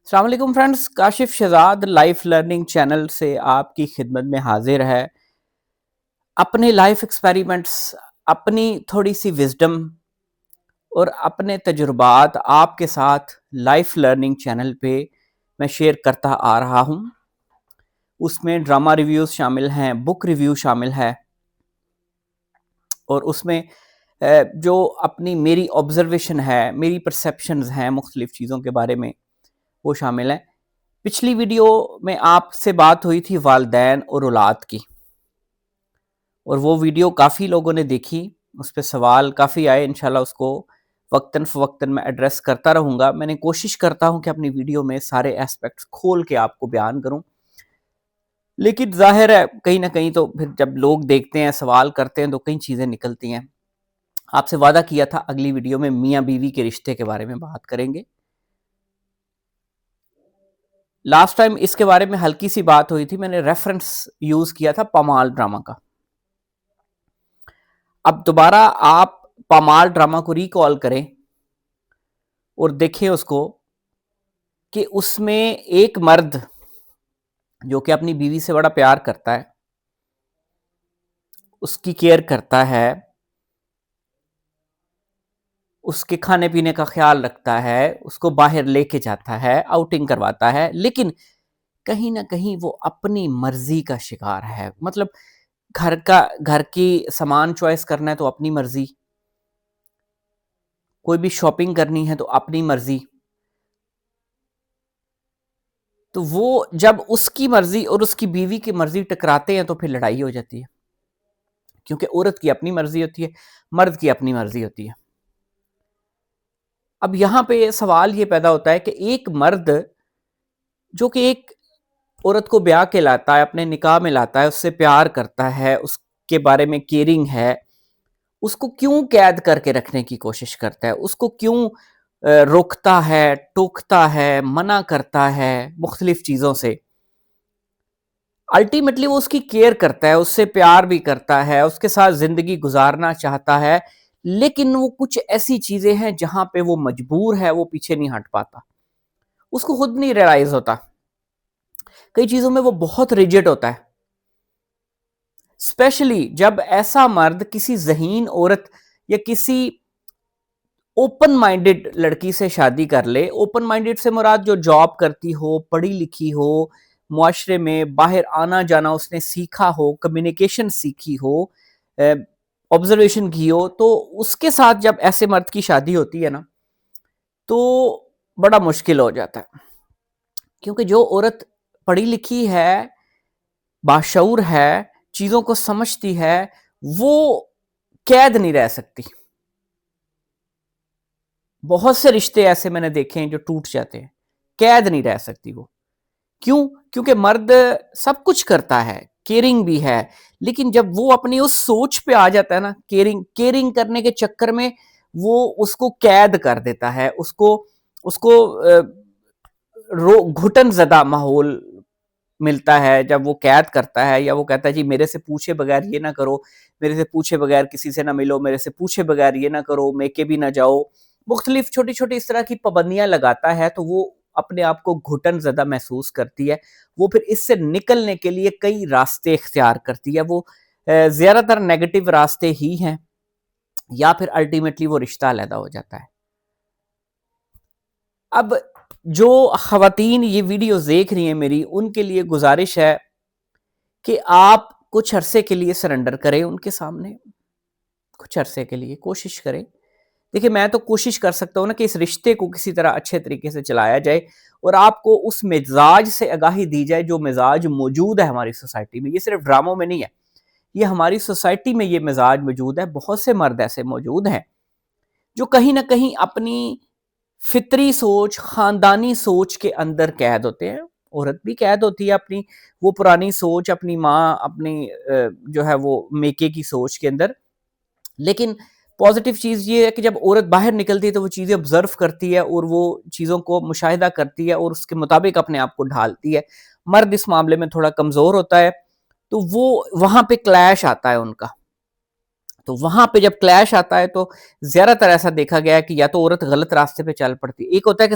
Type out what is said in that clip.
السلام علیکم friends, Kashif Shahzad life learning channel سے آپ کی خدمت میں حاضر ہے۔ اپنے لائف ایکسپیریمنٹس، اپنی تھوڑی سی وزڈم اور اپنے تجربات آپ کے ساتھ لائف لرننگ چینل پہ میں شیئر کرتا آ رہا ہوں۔ اس میں ڈرامہ ریویوز شامل ہیں، بک ریویو شامل ہے، اور اس میں جو اپنی میری آبزرویشن ہے، میری پرسیپشنز ہیں مختلف چیزوں کے بارے میں، وہ شامل ہیں۔ پچھلی ویڈیو میں آپ سے بات ہوئی تھی والدین اور اولاد کی، اور وہ ویڈیو کافی لوگوں نے دیکھی، اس پہ سوال کافی آئے۔ انشاءاللہ اس کو وقتاً فوقتاً میں ایڈریس کرتا رہوں گا۔ میں نے کوشش کرتا ہوں کہ اپنی ویڈیو میں سارے ایسپیکٹس کھول کے آپ کو بیان کروں، لیکن ظاہر ہے کہیں نہ کہیں تو پھر جب لوگ دیکھتے ہیں، سوال کرتے ہیں، تو کئی چیزیں نکلتی ہیں۔ آپ سے وعدہ کیا تھا اگلی ویڈیو میں میاں بیوی کے رشتے کے بارے میں بات کریں گے۔ لاسٹ ٹائم اس کے بارے میں ہلکی سی بات ہوئی تھی، میں نے ریفرنس یوز کیا تھا پامال ڈرامہ کا۔ اب دوبارہ آپ پامال ڈرامہ کو ریکال کریں اور دیکھیں اس کو، کہ اس میں ایک مرد جو کہ اپنی بیوی سے بڑا پیار کرتا ہے، اس کی کیئر کرتا ہے، اس کے کھانے پینے کا خیال رکھتا ہے، اس کو باہر لے کے جاتا ہے، آؤٹنگ کرواتا ہے، لیکن کہیں نہ کہیں وہ اپنی مرضی کا شکار ہے۔ مطلب گھر کی سامان چوائس کرنا ہے تو اپنی مرضی، کوئی بھی شاپنگ کرنی ہے تو اپنی مرضی۔ تو وہ جب اس کی مرضی اور اس کی بیوی کی مرضی ٹکراتے ہیں تو پھر لڑائی ہو جاتی ہے، کیونکہ عورت کی اپنی مرضی ہوتی ہے، مرد کی اپنی مرضی ہوتی ہے۔ اب یہاں پہ سوال یہ پیدا ہوتا ہے کہ ایک مرد جو کہ ایک عورت کو بیاہ کے لاتا ہے، اپنے نکاح میں لاتا ہے، اس سے پیار کرتا ہے، اس کے بارے میں کیئرنگ ہے، اس کو کیوں قید کر کے رکھنے کی کوشش کرتا ہے؟ اس کو کیوں روکتا ہے، ٹوکتا ہے، منع کرتا ہے مختلف چیزوں سے؟ الٹیمیٹلی وہ اس کی کیئر کرتا ہے، اس سے پیار بھی کرتا ہے، اس کے ساتھ زندگی گزارنا چاہتا ہے، لیکن وہ کچھ ایسی چیزیں ہیں جہاں پہ وہ مجبور ہے، وہ پیچھے نہیں ہٹ پاتا، اس کو خود نہیں ریئلائز ہوتا۔ کئی چیزوں میں وہ بہت ریجڈ ہوتا ہے، اسپیشلی جب ایسا مرد کسی ذہین عورت یا کسی اوپن مائنڈڈ لڑکی سے شادی کر لے۔ اوپن مائنڈڈ سے مراد جو جاب کرتی ہو، پڑھی لکھی ہو، معاشرے میں باہر آنا جانا اس نے سیکھا ہو، کمیونیکیشن سیکھی ہو، آبزرویشن کی ہو، تو اس کے ساتھ جب ایسے مرد کی شادی ہوتی ہے نا تو بڑا مشکل ہو جاتا ہے، کیونکہ جو عورت پڑھی لکھی ہے، باشعور ہے، چیزوں کو سمجھتی ہے، وہ قید نہیں رہ سکتی۔ بہت سے رشتے ایسے میں نے دیکھے ہیں جو ٹوٹ جاتے ہیں، قید نہیں رہ سکتی وہ۔ کیوں؟ کیونکہ مرد سب کچھ کرتا ہے، کیئرنگ بھی ہے، لیکن جب وہ اپنی اس سوچ پہ آ جاتا ہے نا، کیئرنگ کرنے کے چکر میں وہ اس کو قید کر دیتا ہے، اس کو گھٹن زدہ ماحول ملتا ہے جب وہ قید کرتا ہے، یا وہ کہتا ہے جی میرے سے پوچھے بغیر یہ نہ کرو، میرے سے پوچھے بغیر کسی سے نہ ملو، میرے سے پوچھے بغیر یہ نہ کرو، میکے بھی نہ جاؤ، مختلف چھوٹی چھوٹی اس طرح کی پابندیاں لگاتا ہے، تو وہ اپنے آپ کو گھٹن زدہ محسوس کرتی ہے۔ وہ پھر اس سے نکلنے کے لیے کئی راستے اختیار کرتی ہے، وہ زیادہ تر نیگیٹو راستے ہی ہیں، یا پھر الٹیمیٹلی وہ رشتہ علیحدہ ہو جاتا ہے۔ اب جو خواتین یہ ویڈیوز دیکھ رہی ہیں میری، ان کے لیے گزارش ہے کہ آپ کچھ عرصے کے لیے سرنڈر کریں ان کے سامنے، کچھ عرصے کے لیے کوشش کریں۔ دیکھیں میں تو کوشش کر سکتا ہوں نا کہ اس رشتے کو کسی طرح اچھے طریقے سے چلایا جائے، اور آپ کو اس مزاج سے آگاہی دی جائے جو مزاج موجود ہے ہماری سوسائٹی میں۔ یہ صرف ڈراموں میں نہیں ہے، یہ ہماری سوسائٹی میں یہ مزاج موجود ہے۔ بہت سے مرد ایسے موجود ہیں جو کہیں نہ کہیں اپنی فطری سوچ، خاندانی سوچ کے اندر قید ہوتے ہیں۔ عورت بھی قید ہوتی ہے اپنی وہ پرانی سوچ، اپنی ماں، اپنی جو ہے وہ میکے کی سوچ کے اندر، لیکن پازیٹیو چیز یہ ہے کہ جب عورت باہر نکلتی ہے تو وہ چیزیں آبزرو کرتی ہے، اور وہ چیزوں کو مشاہدہ کرتی ہے اور اس کے مطابق اپنے آپ کو ڈھالتی ہے۔ مرد اس معاملے میں تھوڑا کمزور ہوتا ہے، تو وہ وہاں پہ کلیش آتا ہے ان کا۔ تو وہاں پہ جب کلیش آتا ہے تو زیادہ تر ایسا دیکھا گیا ہے کہ یا تو عورت غلط راستے پہ چل پڑتی ہے۔ ایک ہوتا ہے کہ